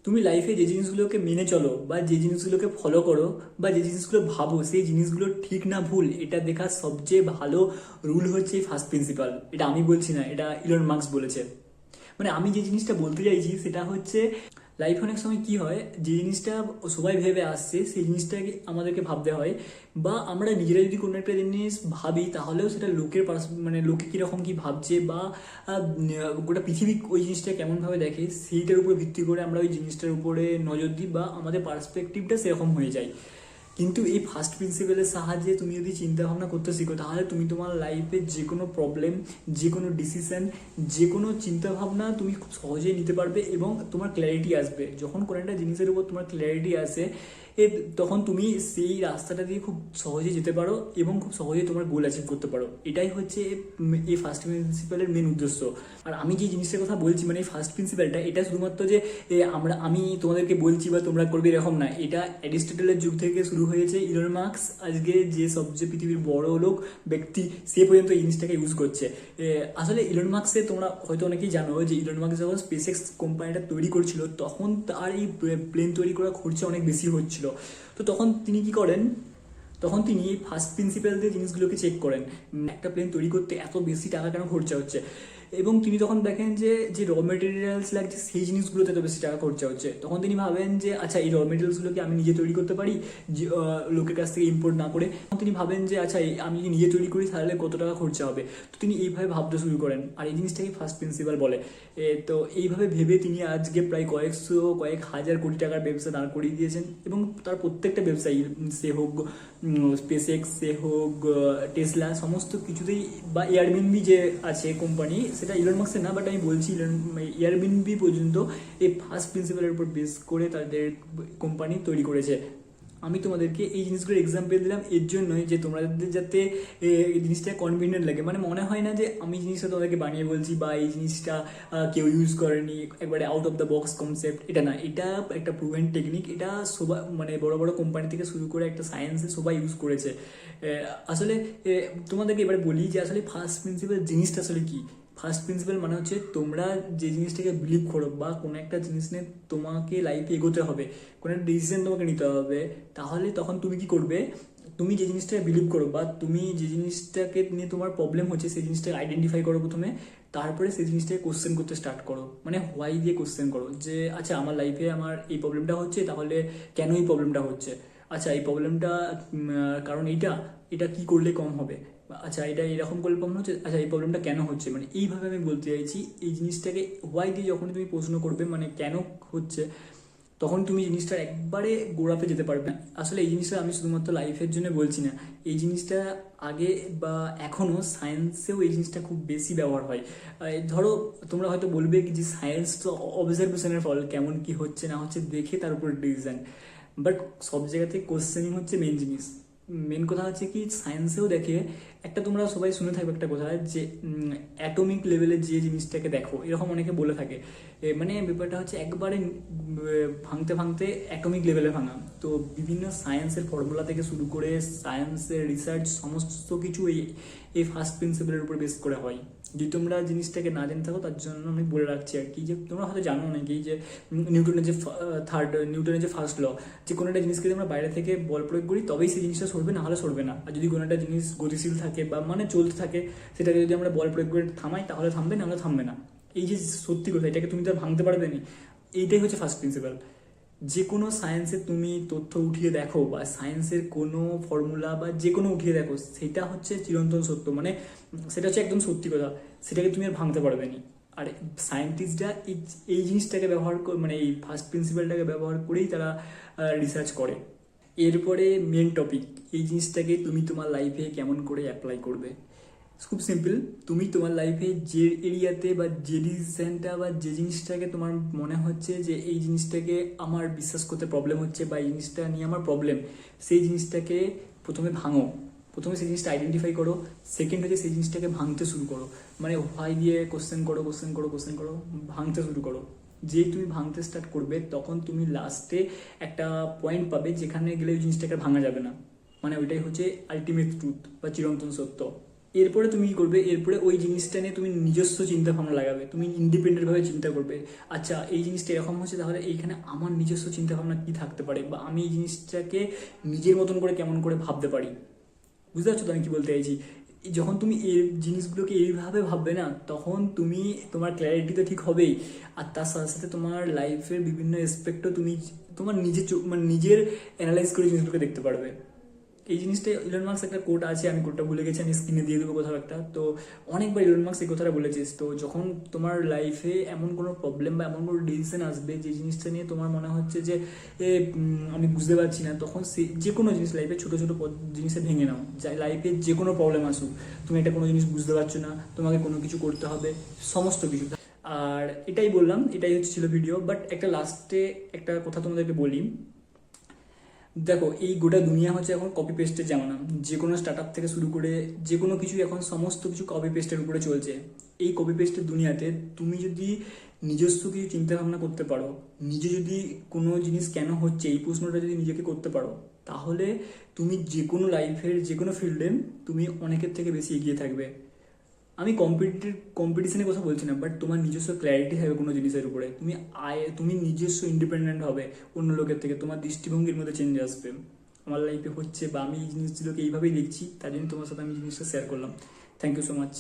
তুমি লাইফে যে জিনিসগুলোকে মেনে চলো বা যে জিনিসগুলোকে ফলো করো বা যে জিনিসগুলো ভাবো সেই জিনিসগুলো ঠিক না ভুল এটা দেখার সবচেয়ে ভালো রুল হচ্ছে ফার্স্ট প্রিন্সিপাল। এটা আমি বলছি না, এটা ইলন মাস্ক বলেছে। মানে আমি যে জিনিসটা বলতে চাইছি সেটা হচ্ছে লাইফে অনেক সময় কি হয়, যে জিনিসটা সবাই ভেবে আসছে সেই জিনিসটাকে আমাদেরকে ভাবতে হয়, বা আমরা নিজেরা যদি কোনো একটা জিনিস ভাবি তাহলেও সেটা লোকের মানে লোকে কীরকম কি ভাবছে বা গোটা পৃথিবী ওই জিনিসটা কেমনভাবে দেখে সেইটার উপর ভিত্তি করে আমরা ওই জিনিসটার উপরে নজর দিই বা আমাদের পার্সপেক্টিভটা সেরকম হয়ে যায়। কিন্তু এই ফার্স্ট প্রিন্সিপালের সাহায্যে তুমি যদি চিন্তা ভাবনা করতে শিখো তাহলে তুমি তোমার লাইফে যে কোনো প্রবলেম, যে কোনো ডিসিশন, যে কোনো চিন্তা ভাবনা তুমি খুব সহজেই নিতে পারবে এবং তোমার ক্ল্যারিটি আসবে। যখন কোনো একটা জিনিসের উপর তোমার ক্ল্যারিটি আসে তখন তুমি সেই রাস্তাটা দিয়ে খুব সহজে যেতে পারো এবং খুব সহজে তোমার গোল অ্যাচিভ করতে পারো। এটাই হচ্ছে এই ফার্স্ট প্রিন্সিপালের মেন উদ্দেশ্য। আর আমি যে জিনিসটার কথা বলছি মানে এই ফার্স্ট প্রিন্সিপালটা, এটা শুধুমাত্র যে আমি তোমাদেরকে বলছি বা তোমরা করবে এরকম না। এটা অ্যারিস্টটলের যুগ থেকে শুরু হয়েছে। ইলন মাস্ক আজকে যে সবচেয়ে পৃথিবীর বড় লোক ব্যক্তি, সে পর্যন্ত এই জিনিসটাকে ইউজ করছে। আসলে ইলন মাস্কে তোমরা হয়তো অনেকেই জানো যে ইলন মাস্ক যখন স্পেস এক্স কোম্পানিটা তৈরি করছিল তখন তার এই প্লেন তৈরি করার খরচা অনেক বেশি হচ্ছিল। তো তখন তিনি কি করেন, তখন তিনি ফার্স্ট প্রিন্সিপাল দিয়ে জিনিসগুলোকে চেক করেন। একটা প্লেন তৈরি করতে এত বেশি টাকা কেন খরচা হচ্ছে, এবং তিনি তখন দেখেন যে যে র মেটেরিয়ালস লাগছে সেই জিনিসগুলোতে এত বেশি টাকা খরচা হচ্ছে। তখন তিনি ভাবেন যে আচ্ছা এই র মেটেরিয়ালসগুলোকে আমি নিজে তৈরি করতে পারি, যে লোকের কাছ থেকে ইম্পোর্ট না করে। তখন তিনি ভাবেন যে আচ্ছা আমি যদি নিজে তৈরি করি তাহলে কত টাকা খরচা হবে। তো তিনি এইভাবে ভাবতে শুরু করেন, আর এই জিনিসটাকে ফার্স্ট প্রিন্সিপাল বলে। তো এইভাবে ভেবে তিনি আজকে প্রায় কয়েক হাজার কোটি টাকার ব্যবসা দাঁড় করিয়ে দিয়েছেন, এবং তার প্রত্যেকটা ব্যবসায়ী, সে হোক স্পেস এক্স, সে হোক টেসলা, সমস্ত কিছুতেই, বা এয়ারবিএনবি যে আছে কোম্পানি, সেটা ইলন মাস্কের না, বাট আমি বলছি এয়ারবিএনবি পর্যন্ত এই ফার্স্ট প্রিন্সিপালের উপর বেস করে তাদের কোম্পানি তৈরি করেছে। আমি তোমাদেরকে এই জিনিসগুলোর এক্সাম্পল দিলাম এর জন্যই যে তোমাদের যাতে এই জিনিসটা কনভিনিয়েন্ট লাগে, মানে মনে হয় না যে আমি জিনিসটা তোমাদেরকে বানিয়ে বলছি বা এই জিনিসটা কেউ ইউজ করেনি, একবারে out of the box concept. এটা না, এটা একটা প্রুভেন টেকনিক। এটা সবাই মানে বড় বড় কোম্পানি থেকে শুরু করে একটা সায়েন্সে সবাই ইউজ করেছে। আসলে তোমাদেরকে এবার বলি যে আসলে ফার্স্ট প্রিন্সিপাল জিনিসটা আসলে কি। ফার্স্ট প্রিন্সিপাল মানে হচ্ছে তোমরা যে জিনিসটাকে বিলিভ করো বা কোনো একটা জিনিস নিয়ে তোমাকে লাইফে এগোতে হবে, কোনো একটা ডিসিশন তোমাকে নিতে হবে, তাহলে তখন তুমি কি করবে, তুমি যে জিনিসটাকে বিলিভ করো বা তুমি যে জিনিসটাকে নিয়ে তোমার প্রবলেম হচ্ছে সেই জিনিসটাকে আইডেন্টিফাই করো প্রথমে। তারপরে সেই জিনিসটাকে কোশ্চেন করতে স্টার্ট করো, মানে হোয়াই দিয়ে কোশ্চেন করো যে আচ্ছা আমার লাইফে আমার এই প্রবলেমটা হচ্ছে, তাহলে কেন এই প্রবলেমটা হচ্ছে। আচ্ছা এই প্রবলেমটা কারণ এইটা, এটা কি করলে কম হবে। আচ্ছা এটা এরকম করলে প্রবলেম হচ্ছে, আচ্ছা এই প্রবলেমটা কেন হচ্ছে। মানে এইভাবে আমি বলতে চাইছি এই জিনিসটাকে হোয়াই দিয়ে যখন তুমি প্রশ্ন করবে, মানে কেন হচ্ছে, তখন তুমি জিনিসটা একবারে গোড়াতে যেতে পারবে না। আসলে এই জিনিসটা আমি শুধুমাত্র লাইফের জন্য বলছি না, এই জিনিসটা আগে বা এখনও সায়েন্সেও এই জিনিসটা খুব বেশি ব্যবহার হয়। ধরো তোমরা হয়তো বলবে কি যে সায়েন্স তো অবজারভেশনের ফল, কেমন কি হচ্ছে না হচ্ছে দেখে তার উপর ডিসিশন। বাট সব জায়গাতে কোশ্চেনিং হচ্ছে মেন জিনিস। মেন কথা হচ্ছে কি সায়েন্সেও দেখে, একটা তোমরা সবাই শুনে থাকবে একটা কথা যে অ্যাটমিক লেভেলে যে জিনিসটাকে দেখো, এরকম অনেকে বলে থাকে। মানে ব্যাপারটা হচ্ছে একবারে ভাঙতে ভাঙতে অ্যাটমিক লেভেলে ভাঙা। তো বিভিন্ন সায়েন্সের ফর্মুলা থেকে শুরু করে সায়েন্সের রিসার্চ সমস্ত কিছু এই ফার্স্ট প্রিন্সিপালের উপর বেস করে হয়। যদি তোমরা জিনিসটাকে না জেনে থাকো তার জন্য আমি বলে রাখছি আর কি, যে তোমরা হয়তো জানো নাকি যে নিউটনের যে ফার্স্ট ল, যে কোনো একটা জিনিসকে আমরা বাইরে থেকে বল প্রয়োগ করি তবেই সেই জিনিসটা সরবে, না হলে সরবে না। আর যদি কোনো একটা জিনিস গতিশীল থাকে বা মানে চলতে থাকে, সেটাকে যদি আমরা বল প্রয়োগ করে থামাই তাহলে থামবে, না হলে থামবে না। এই যে সত্যি কথা, এটাকে তুমি তো আর ভাঙতে পারবে না। এইটাই হচ্ছে ফার্স্ট প্রিন্সিপাল। যে কোনো সায়েন্সে তুমি তথ্য উঠিয়ে দেখো বা সায়েন্সের কোনো ফর্মুলা বা যে কোনো উঠিয়ে দেখো, সেটা হচ্ছে চিরন্তন সত্য, মানে সেটা হচ্ছে একদম সত্যি কথা, সেটাকে তুমি আর ভাঙতে পারবে না। আর সায়েন্টিস্টরা এই জিনিসটাকে ব্যবহার করে, মানে এই ফার্স্ট প্রিন্সিপালটাকে ব্যবহার করেই তারা রিসার্চ করে। এরপরে মেন টপিক, এই জিনিসটাকে তুমি তোমার লাইফে কেমন করে অ্যাপ্লাই করবে। খুব সিম্পল, তুমি তোমার লাইফে যে এরিয়াতে বা যে ডিসিশনটা বা যে জিনিসটাকে তোমার মনে হচ্ছে যে এই জিনিসটাকে আমার বিশ্বাস করতে প্রবলেম হচ্ছে বা এই জিনিসটা নিয়ে আমার প্রবলেম, সেই জিনিসটাকে প্রথমে ভাঙো। প্রথমে সেই জিনিসটা আইডেন্টিফাই করো। সেকেন্ড হচ্ছে সেই জিনিসটাকে ভাঙতে শুরু করো, মানে হোয়াই দিয়ে কোশ্চেন করো, ভাঙতে শুরু করো। যে তুমি ভাঙতে স্টার্ট করবে তখন তুমি লাস্টে একটা পয়েন্ট পাবে যেখানে গেলে ওই জিনিসটাকে ভাঙা যাবে না। মানে ওইটাই হচ্ছে আলটিমেট ট্রুথ বা চিরন্তন সত্য। এরপরে তুমি কি করবে, এরপরে ওই জিনিসটা নিয়ে তুমি নিজস্ব চিন্তা ভাবনা লাগাবে, তুমি ইন্ডিপেন্ডেন্ট ভাবে চিন্তা করবে। আচ্ছা এই জিনিসটা এরকম হচ্ছে, তাহলে এইখানে আমার নিজস্ব চিন্তা ভাবনা কি থাকতে পারে, বা আমি এই জিনিসটাকে নিজের মতন করে কেমন করে ভাবতে পারি। বুঝতে পারছো তো আমি কি বলতে চাইছি? যখন তুমি এই জিনিসগুলোকে এইভাবে ভাববে না, তখন তুমি, তোমার ক্ল্যারিটি তো ঠিক হবেই, আর তার সাথে সাথে তোমার লাইফের বিভিন্ন এসপেক্টও তুমি তোমার নিজের মানে নিজের অ্যানালাইজ করে জিনিসগুলোকে দেখতে পারবে। এই জিনিসটা ইলন মার্কস একটা কোট আছে, আমি কোটটা ভুলে গেছি, আমি স্ক্রিনে দিয়ে দেবো কোথাও একটা। তো অনেকবার ইলন মার্কস এই কথাটা বলেছিস। তো যখন তোমার লাইফে এমন কোনো প্রবলেম বা এমন কোনো ডিসিশন আসবে যে জিনিসটা নিয়ে তোমার মনে হচ্ছে যে আমি বুঝতে পারছি না, তখন সে যে কোনো জিনিস লাইফে ছোটো ছোটো জিনিসে ভেঙে নাও। যাই লাইফে যে কোনো প্রবলেম আসুক, তুমি একটা কোনো জিনিস বুঝতে পারছো না, তোমাকে কোনো কিছু করতে হবে, সমস্ত কিছু। আর এটাই বললাম, এটাই ছিল ভিডিও। বাট একটা লাস্টে একটা কথা তোমাদেরকে বলি। দেখো এই গোটা দুনিয়া হচ্ছে এখন কপি পেস্টের জামানা। যে কোনো স্টার্ট আপ থেকে শুরু করে যে কোনো কিছু এখন সমস্ত কিছু কপি পেস্টের উপরে চলছে। এই কপি পেস্টের দুনিয়াতে তুমি যদি নিজস্ব কিছু চিন্তা ভাবনা করতে পারো, নিজে যদি কোনো জিনিস কেন হচ্ছে এই প্রশ্নটা যদি নিজেকে করতে পারো, তাহলে তুমি যে কোনো লাইফের যে কোনো ফিল্ডে তুমি অনেকের থেকে বেশি এগিয়ে থাকবে। আমি কম্পিটিশনের কথা বলছি না, বাট তোমার নিজস্ব ক্ল্যারিটি হবে কোনো জিনিসের উপরে, তুমি নিজস্ব ইন্ডিপেন্ডেন্ট হবে অন্য লোকের থেকে, তোমার দৃষ্টিভঙ্গির মধ্যে চেঞ্জ আসবে। আমার লাইফে হচ্ছে, বা আমি এই জিনিসগুলোকে এইভাবেই দেখছি, তার জন্য তোমার সাথে আমি জিনিসটা শেয়ার করলাম। Thank you so much.